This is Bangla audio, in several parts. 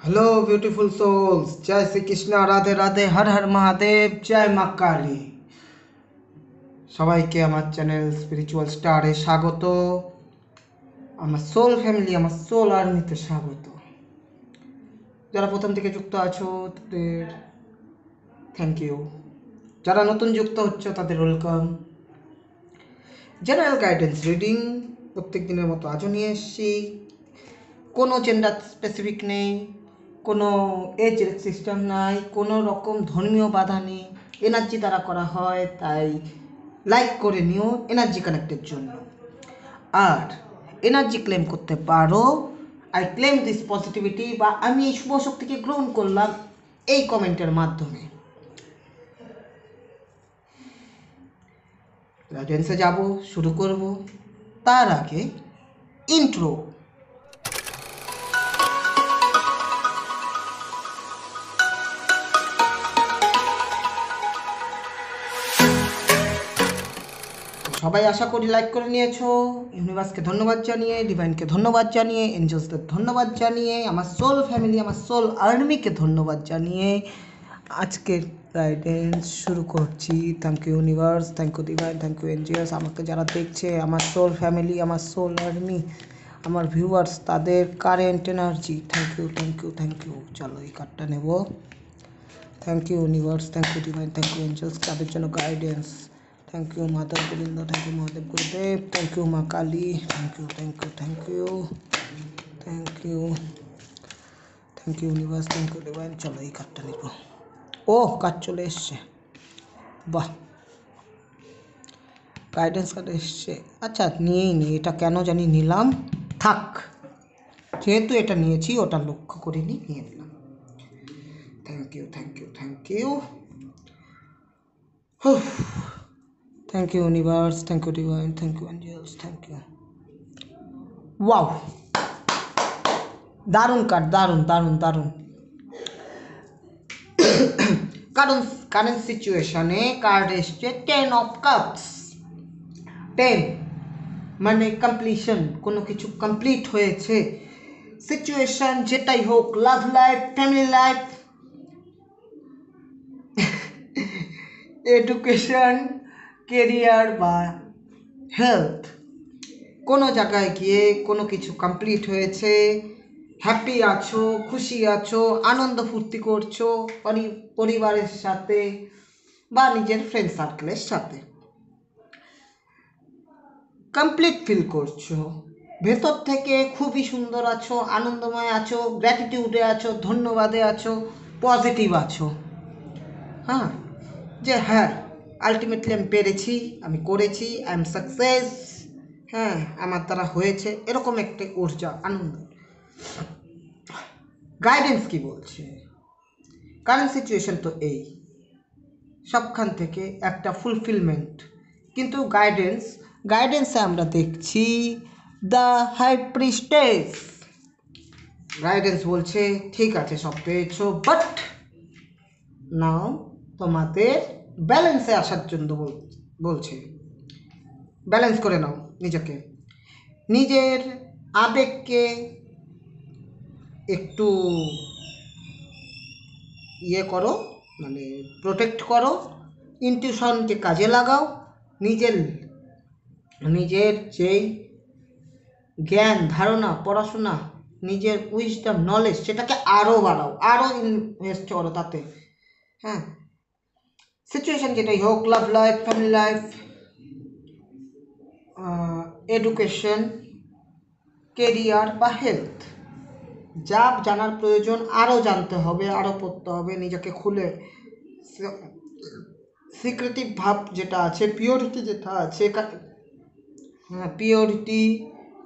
हेलो ब्यूटीफुल सोल्स, जय श्री कृष्ण, राधे राधे, हर हर महादेव, जय মা কালী। সবাইকে আমার চ্যানেল স্পিরিচুয়াল স্টারে স্বাগত। আমার সোল ফ্যামিলি, আমার সোল আর্মিতে স্বাগত। যারা প্রথম থেকে যুক্ত আছো তাদের থ্যাংক ইউ, যারা নতুন যুক্ত হচ্ছে তাদের ওয়েলকাম। জেনারেল গাইডেন্স রিডিং প্রত্যেক দিনের মতো আজও নিয়ে এসেছি। কোনো জেন্ডার স্পেসিফিক নেই, কোনো এজ সিস্টেম নাই, কোনো রকম ধর্মীয় বাধা নেই, এনার্জি দ্বারা করা হয়, তাই লাইক করে নিও এনার্জি কানেক্টের জন্য। আর এনার্জি ক্লেম করতে পারো, আই ক্লেম দিস পজিটিভিটি, বা আমি এই শুভ শক্তিকে গ্রহণ করলাম, এই কমেন্টের মাধ্যমে। গাইডেন্সে যাব, শুরু করব। তার আগে ইন্ট্রো। সবাই আশা করি লাইক করে নিয়েছো। ইউনিভার্সকে ধন্যবাদ জানিয়ে, ডিভাইনকে ধন্যবাদ জানিয়ে, এঞ্জেলসদের ধন্যবাদ জানিয়ে, আমার সোল ফ্যামিলি, আমার সোল আর্মিকে ধন্যবাদ জানিয়ে আজকের গাইডেন্স শুরু করছি। Thank you universe, thank you divine, thank you angels. আমাকে যারা দেখছে, আমার সোল ফ্যামিলি, আমার সোল আর্মি, আমার ভিউয়ার্স, তাদের current energy, thank you, thank you, thank you. চলো এই কার্ডটা নেব। Thank you universe, thank you divine, thank you angels, তাদের জন্য guidance. Thank you mother Gobinda, thank you Mahadev Gurudev, thank you মা Kali, thank you, thank you, thank you, thank you, thank you universe, thank you divine. চলো এই কার্ডটা নিব। ও কার্ড চলে এসছে, বাহ, গাইডেন্স কার্ড এসছে। আচ্ছা নিয়েই নি, এটা কেন জানি নিলাম, থাক, যেহেতু এটা নিয়েছি ওটা লক্ষ্য করিনি, নিয়ে নিলাম। Thank you, thank you, thank you. Thank you universe, thank you divine, thank you angels, thank you. Wow, দারুণ কার্ড, দারুণ দারুণ দারুণ। কারণ কারেন্ট সিচুয়েশনে কার্ড এসছে 10 অফ কাপস। 10 মানে কমপ্লিশন, কোনো কিছু কমপ্লিট হয়েছে। সিচুয়েশন যেটাই হোক, love life, family life, education, career বা হেলথ, কোনো জায়গায় গিয়ে কোনো কিছু কমপ্লিট হয়েছে, হ্যাপি আছো, খুশি আছো, আনন্দ ফুর্তি করছো পরিবারের সাথে বা নিজের ফ্রেন্ড সার্কেলের সাথে, কমপ্লিট ফিল করছো, ভেতর থেকে খুবই সুন্দর আছো, আনন্দময় আছো, গ্র্যাটিটিউডে আছো, ধন্যবাদে আছো, পজিটিভ আছো। হ্যাঁ, যে হ্যাঁ আলটিমেটলি আমি পেরেছি, আমি করেছি, আই এম সাকসেস, হ্যাঁ আমার দ্বারা হয়েছে, এরকম একটা ঊর্জা, আনন্দ। গাইডেন্স কি বলছে? কারেন্ট সিচুয়েশন তো এই, সবখান থেকে একটা ফুলফিলমেন্ট, কিন্তু গাইডেন্সে আমরা দেখছি দ্য হাই প্রিস্টেস। গাইডেন্স বলছে ঠিক আছে সব পেয়েছো, বাট নাও তোমাদের ব্যালেন্সে আসার জন্য বলছে। ব্যালেন্স করে নাও নিজেকে, নিজের আবেগকে একটু ইয়ে করো, মানে প্রোটেক্ট করো, ইনটিউশনকে কাজে লাগাও, নিজের যেই জ্ঞান ধারণা, পড়াশোনা, নিজের উইজডম, নলেজ, সেটাকে আরও বাড়াও, আরও ইনভেস্ট করো তাতে। হ্যাঁ, সিচুয়েশন যেটাই হোক, love life, family life, education, career বা হেলথ, যা জানার প্রয়োজন আরও জানতে হবে, আরও পড়তে হবে, নিজেকে খুলে সিক্রেটিভ ভাব যেটা আছে, পিওরিটি যেটা আছে, পিওরিটি,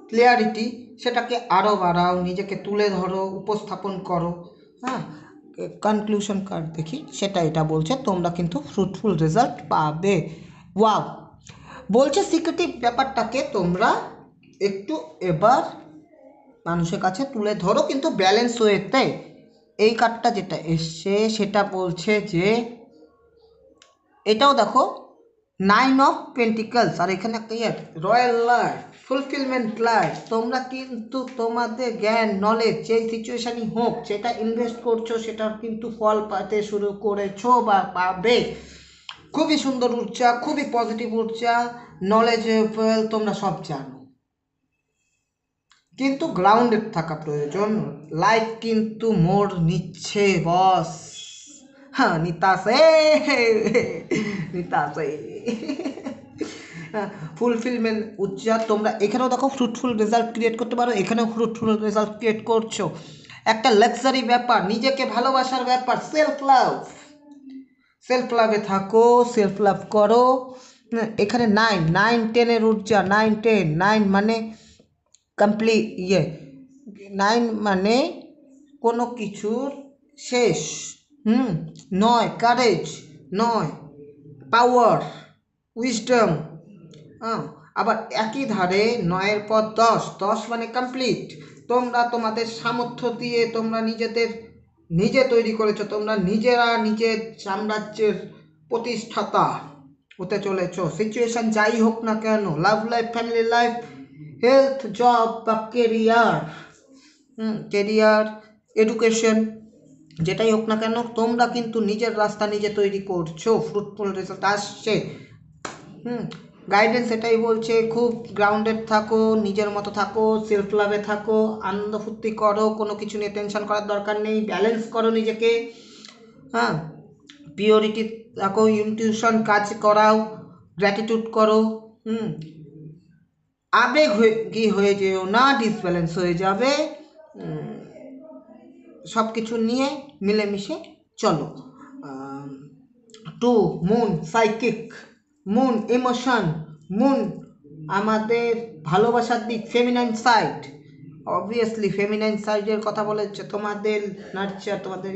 ক্লিয়ারিটি, সেটাকে আরও বাড়াও, নিজেকে তুলে ধরো, উপস্থাপন করো। হ্যাঁ, কনক্লুশন কার্ড দেখি, সেটা এটা বলছে তোমরা কিন্তু ফ্রুটফুল রেজাল্ট পাবে। ওয়াও, বলছে সিক্রেটিভ ব্যাপারটাকে তোমরা একটু এবার মানুষের কাছে তুলে ধরো, কিন্তু ব্যালেন্স ওয়েতে। এই কার্ডটা যেটা এসছে সেটা বলছে যে, এটাও দেখো 9 অফ পেন্টিকলস, আর এখানে একটা রয়্যাল লাইফ, ফুলফিলমেন্ট লাইফ। তোমরা কিন্তু তোমাদের জ্ঞান নলেজ যেই সিচুয়েশনই হোক যেটা ইনভেস্ট করছো সেটার কিন্তু ফল পাতে শুরু করেছো বা পাবে। খুবই সুন্দর ঊর্জা, খুবই পজিটিভ ঊর্জা, নলেজেবল, তোমরা সব জানো, কিন্তু গ্রাউন্ডেড থাকা প্রয়োজন। লাইফ কিন্তু মোড় নিচ্ছে বস। হ্যাঁ, নিতাসে নিতাসে ফুলফিলমেন্ট উচ্চা। তোমরা এখানেও দেখো ফ্রুটফুল রেজাল্ট ক্রিয়েট করতে পারো, এখানেও ফ্রুটফুল রেজাল্ট ক্রিয়েট করছো। একটা লাক্সারি ব্যাপার, নিজেকে ভালোবাসার ব্যাপার, সেলফ লাভ। সেলফ লাভে থাকো, সেলফ লাভ করো। এখানে 9 10-এর ঊর্জা, 9 10, 9 মানে কমপ্লিট 9 মানে কোনো কিছুর শেষ। 9 কারেজ, 9 পাওয়ার, উইজডম। আবার একই ধারে 9-এর পর 10 মানে কমপ্লিট। তোমরা তোমাদের সামর্থ্য দিয়ে তোমরা নিজে তৈরি করেছো, তোমরা নিজেরা নিজের সাম্রাজ্যের প্রতিষ্ঠাতা হতে চলেছো। সিচুয়েশন যাই হোক না কেন, love life, family life, health, job বা কেরিয়ার, এডুকেশন, যেটাই হোক না কেন তোমরা কিন্তু নিজের রাস্তা নিজে তৈরি করছো, ফ্রুটফুল রেজাল্ট আসছে। গাইডেন্স এটাই বলছে, খুব গ্রাউন্ডেড থাকো, নিজের মতো থাকো, সেলফ লাভে থাকো, আনন্দ ফুর্তি করো, কোনো কিছু নিয়ে টেনশন করার দরকার নেই, ব্যালেন্স করো নিজেকে। পিওরিটি রাখো, ইনটিউশন কাজ করাও, গ্র্যাটিটিউড করো। আবেগ হয়ে যেও না, ডিসব্যালেন্স হয়ে যাবে। সব কিছু নিয়ে মিলেমিশে চলো। 2 moon psychic, moon emotion, moon আমাদের ভালোবাসার দিক, ফেমিনাইন সাইড। অবভিয়াসলি ফেমিনাইন সাইডের কথা বলেছে, তোমাদের নার্চার, তোমাদের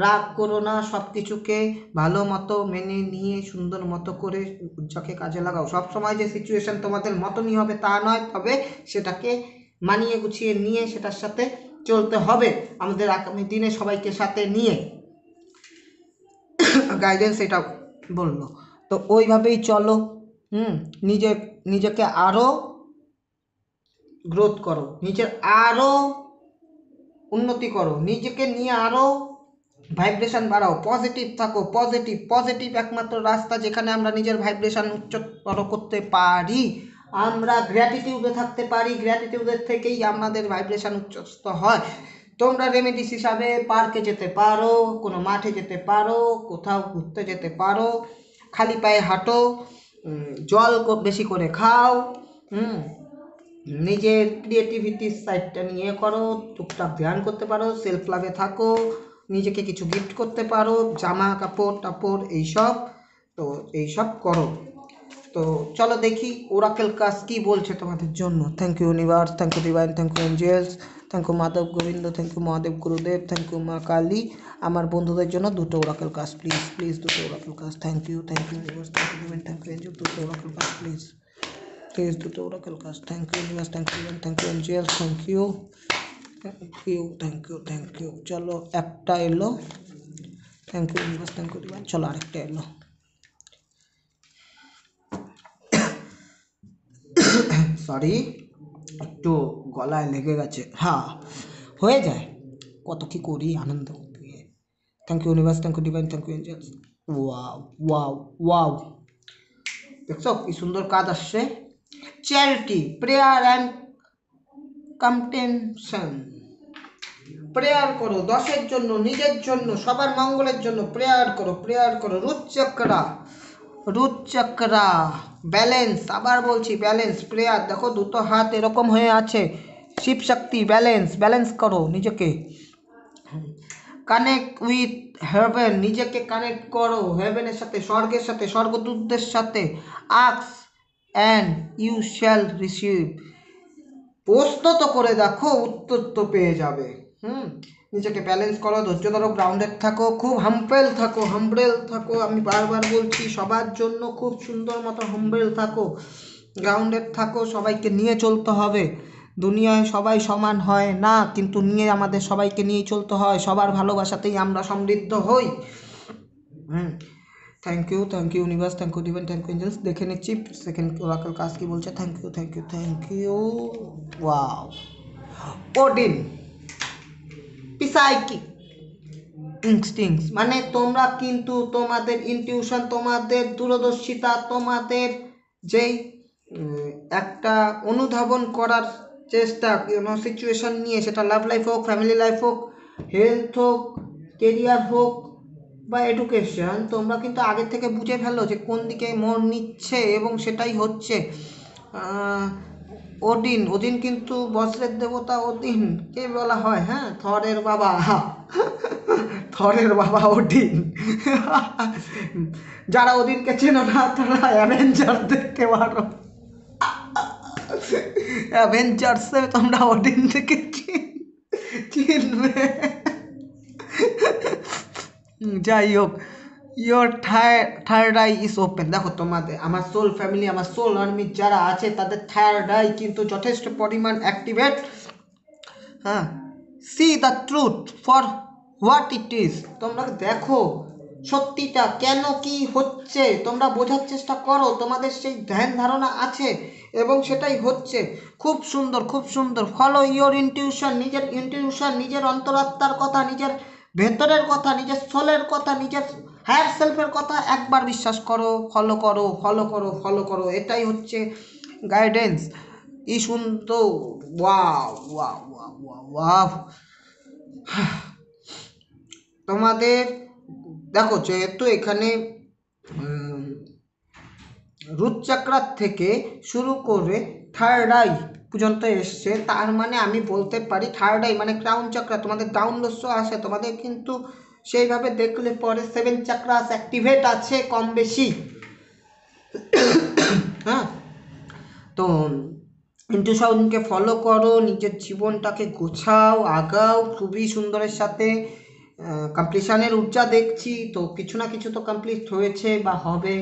রাগ করো না, সব কিছুকে ভালো মতো মেনে নিয়ে সুন্দর মতো করে উচ্চাকে কাজে লাগাও। সবসময় যে সিচুয়েশন তোমাদের মতনই হবে তা নয়, তবে সেটাকে মানিয়ে গুছিয়ে নিয়ে সেটার সাথে চলতে হবে আমাদের আগামী দিনে সবাইকে সাথে নিয়ে। গাইডেন্স এটা বললো, তো ওইভাবেই চলো। নিজেকে আরও গ্রোথ করো, নিজের আরও উন্নতি করো, নিজেকে নিয়ে আরও ভাইব্রেশন বাড়াও, পজিটিভ থাকো। পজিটিভ একমাত্র রাস্তা যেখানে আমরা নিজের ভাইব্রেশন উচ্চতর করতে পারি, আমরা গ্র্যাটিটিউডে থাকতে পারি, গ্র্যাটিটিউডের থেকেই আমাদের ভাইব্রেশন উচ্চস্তর হয়। তোমরা রেমেডিস হিসাবে পার্কে যেতে পারো, কোনো মাঠে যেতে পারো, কোথাও ঘুরতে যেতে পারো, খালি পায়ে হাঁটো, জল বেশি করে খাও, নিজের ক্রিয়েটিভিটির সাইডটা নিয়ে করো, টুকটাক ধ্যান করতে পারো, সেলফ লাভে থাকো, নিজেকে কিছু গিফট করতে পারো, জামা কাপড় টাপড় এইসব, তো এইসব করো। তো চলো দেখি ওরাকেল কাজ কি বলছে তোমাদের জন্য। Thank you universe, thank you divine, thank you angels, thank you Madhav Gobinda, thank you Mahadev Gurudev, thank you মা কালী। আমার বন্ধুদের জন্য 2টো ওরাকেল কাজ প্লিজ 2টো ওরাকেল কাজ। Thank you universe, thank you divine, thank you angel, 2টো ওরাকেল কাজ প্লিজ 2টো ওরাকেল কাজ। Thank you universe, thank you divine, thank you angels, thank you. চলো একটা এলো, thank you universe, thank you divine. চলো আরেকটা এলো। সরি, একটু গলায় লেগে গেছে। হ্যাঁ, হয়ে যায়, কত কি করি আনন্দ করতে গিয়ে। Thank you universe, thank you divine, thank you angels. Wow, দেখছো কি সুন্দর কাজ আসছে। Charity, prayer and compassion. Prayer করো 10-এর জন্য, নিজের জন্য, সবার মঙ্গলের জন্য প্রেয়ার করো। রুট চক্রা, ব্যালেন্স, আবার বলছি ব্যালেন্স, প্রেয়ার। দেখো 2টো হাত এরকম হয়ে আছে, শিব শক্তি, ব্যালেন্স করো নিজেকে। কানেক্ট উইথ হেভেন, নিজেকে কানেক্ট করো হেভেনের সাথে, স্বর্গের সাথে, স্বর্গদূতদের সাথে। Ask and you shall receive, প্রশ্ন তো করে দেখো, উত্তর তো পেয়ে যাবে। নিজেকে ব্যালেন্স করো, ধৈর্য ধরো, গ্রাউন্ডেড থাকো, খুব হাম্বেল থাকো। আমি বারবার বলছি সবার জন্য খুব সুন্দর মতো হাম্বেল থাকো, গ্রাউন্ডেড থাকো। সবাইকে নিয়ে চলতে হবে, দুনিয়ায় সবাই সমান হয় না, কিন্তু আমাদের সবাইকে নিয়েই চলতে হয়। সবার ভালোবাসাতেই আমরা সমৃদ্ধ হই। Thank you universe, thank you divine, thank you angels. দেখে নিচ্ছি সেকেন্ড ওরাকল কাজ কি বলছে। Thank you. Wow, Odin psychic instincts, মানে তোমরা কিন্তু তোমাদের ইনটিউশন, তোমাদের দূরদর্শিতা, তোমাদের যেই একটা অনুধাবন করার চেষ্টা কোনো সিচুয়েশন নিয়ে, সেটা লাভ লাইফ হোক, ফ্যামিলি লাইফ হোক, হেলথ হোক, কেরিয়ার হোক বা এডুকেশন, তোমরা কিন্তু আগে থেকে বুঝে ফেলো যে কোন দিকে মন নিচ্ছে এবং সেটাই হচ্ছে। ওদিন কিন্তু বজ্রের দেবতা ওদিন কে বলা হয়? হ্যাঁ, থরের বাবা থরের বাবা ওদিন। যারা ওদিনকে চেনো না তারা অ্যাভেঞ্জার দেখতে পারো। অ্যাভেঞ্জার্সে তোমরা ওদিন থেকে চিনবে। যাই হোক, your third eye is open. দেখো তোমাদের, আমার সোল ফ্যামিলি, আমার সোল আর্মি যারা আছে, তাদের থার্ড আই কিন্তু যথেষ্ট পরিমাণ অ্যাক্টিভেট। হ্যাঁ, C the truth for what it is. তোমরা দেখো সত্যিটা কেন কি হচ্ছে, তোমরা বোঝার চেষ্টা করো। তোমাদের সেই ধ্যান ধারণা আছে এবং সেটাই হচ্ছে। খুব সুন্দর। ফলো ইয়োর ইনটিউশন, নিজের অন্তরাত্মার কথা, নিজের ভেতরের কথা, নিজের সোলের কথা, নিজের হায়ার সেলফের কথা একবার বিশ্বাস করো, ফলো করো। এটাই হচ্ছে গাইডেন্স। ই সুন্দর। ওয়াও। তোমাদের দেখো, যেহেতু এখানে রুট চাকরার থেকে শুরু করে থার্ড আই পর্যন্ত এসছে, তার মানে আমি বলতে পারি থার্ড আই মানে ক্রাউন চাকরা তোমাদের ডাউনলোডসও আসে। তোমাদের কিন্তু সেইভাবে দেখলে পরে 7 চাকরাস অ্যাক্টিভেট আছে কম বেশি। হ্যাঁ, তো ইনটিউশনকে ফলো করো, নিজের জীবনটাকে গোছাও, আগাও খুবই সুন্দরের সাথে। কমপ্লিশনের ঊর্জা দেখছি, তো কিছু না কিছু তো কমপ্লিট হয়েছে বা হবে।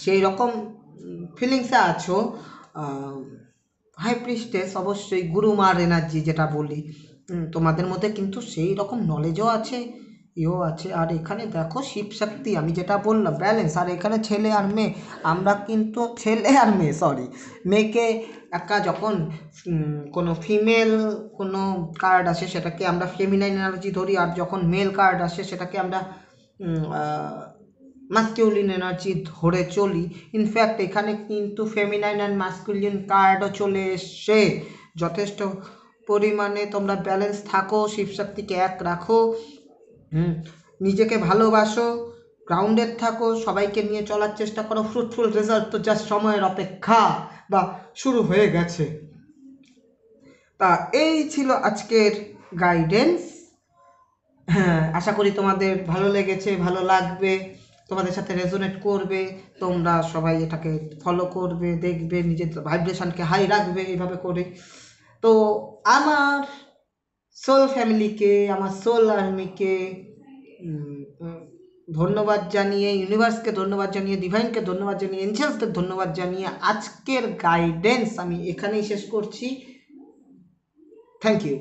সেই রকম ফিলিংসে আছো। হাই প্রিস্টেস অবশ্যই গুরুমার এনার্জি যেটা বলি, তোমাদের মধ্যে কিন্তু সেই রকম নলেজও আছে, ইও আছে। আর এখানে দেখো শিব শক্তি, আমি যেটা বললাম ব্যালেন্স। আর এখানে ছেলে আর মেয়ে, আমরা কিন্তু মেয়েকে একা যখন কোনো ফিমেল কোনো কার্ড আসে সেটাকে আমরা ফেমিনাইন এনার্জি ধরি, আর যখন মেল কার্ড আসে সেটাকে আমরা মাস্কিউলিন এনার্জি ধরে চলি। ইনফ্যাক্ট এখানে কিন্তু ফেমিনাইন অ্যান্ড মাস্কুলিন কার্ডও চলে এসছে। যথেষ্ট পরিমাণে তোমরা ব্যালেন্স থাকো, শিবশক্তিকে এক রাখো, নিজেকে ভালোবাসো, গ্রাউন্ডেড থাকো, সবাইকে নিয়ে চলার চেষ্টা করো। ফ্রুটফুল রেজাল্ট তো জাস্ট সময়ের অপেক্ষা বা শুরু হয়ে গেছে। তা এই ছিল আজকের গাইডেন্স। হ্যাঁ, আশা করি তোমাদের ভালো লেগেছে, ভালো লাগবে, তোমাদের সাথে রেজোনেট করবে। তোমরা সবাই এটাকে ফলো করবে, দেখবে, নিজের ভাইব্রেশনকে হাই রাখবে এইভাবে করে। তো আমার সোল ফ্যামিলিকে, আমার সোল আর্মিকে ধন্যবাদ জানিয়ে, ইউনিভার্সকে ধন্যবাদ জানিয়ে, ডিভাইনকে ধন্যবাদ জানিয়ে, এঞ্জেলসকে ধন্যবাদ জানিয়ে আজকের গাইডেন্স আমি এখানেই শেষ করছি। Thank you.